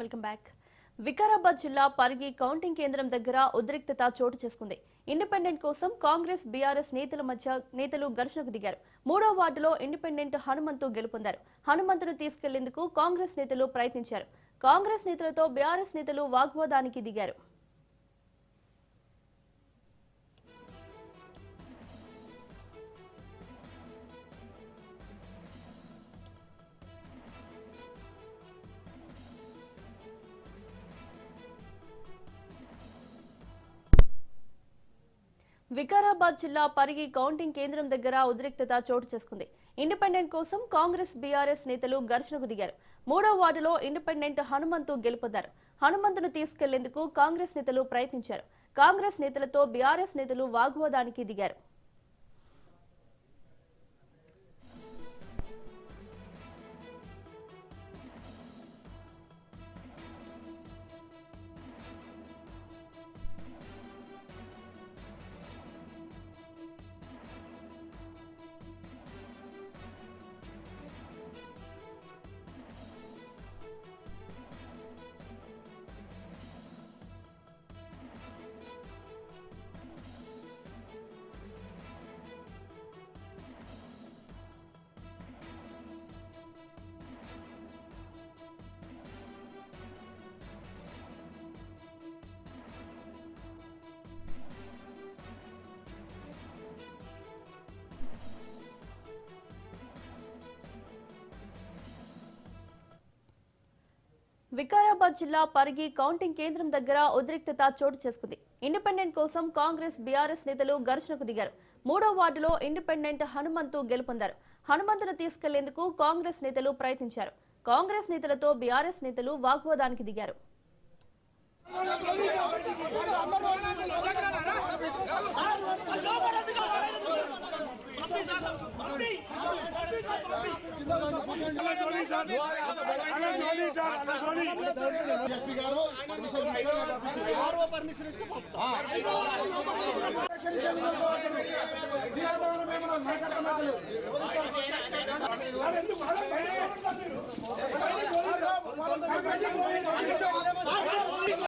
Welcome back. Vikarabad జిల్లా Parigi counting కేంద్రం దగ్గర ఉద్రిక్తత చోటు చేసుకుంది. ఇండిపెండెంట్ కోసం కాంగ్రెస్ బీఆర్ఎస్ నేతలు ఘర్షణకు దిగారు. 3వ వార్డులో ఇండిపెండెంట్ హనుమంతు గెలుపొందారు. హనుమంతును తీసుకెళ్లేందుకు కాంగ్రెస్ నేతలు ప్రయత్నించారు. కాంగ్రెస్ నేతలతో బీఆర్ఎస్ నేతలు వాగ్వాదానికి దిగారు. వికారాబాద్ జిల్లా పరిగి కౌంటింగ్ కేంద్రం దగ్గర ఉద్రిక్తత చోటు చేసుకుంది. ఇండిపెండెంట్ కోసం కాంగ్రెస్ బీఆర్ఎస్ నేతలు ఘర్షణకు దిగారు. 3వ వార్డులో ఇండిపెండెంట్ హనుమంతు గెలుపొందారు. హనుమంతును తీసుకెళ్లేందుకు కాంగ్రెస్ నేతలు ప్రయత్నించారు. కాంగ్రెస్ నేతలతో బీఆర్ఎస్ నేతలు వాగ్వాదానికి దిగారు. వికారాబాద్ జిల్లా పరిగి కౌంటింగ్ కేంద్రం దగ్గర ఉద్రిక్తత చోటు చేసుకుంది. ఇండిపెండెంట్ కోసం కాంగ్రెస్ బీఆర్ఎస్ నేతలు ఘర్షణకు దిగారు. 3వ వార్డులో ఇండిపెండెంట్ హనుమంతు గెలుపొందారు. హనుమంతును తీసుకెళ్లేందుకు కాంగ్రెస్ నేతలు ప్రయత్నించారు. కాంగ్రెస్ నేతలతో బీఆర్ఎస్ నేతలు వాగ్వాదానికి దిగారు. పర్మిషన్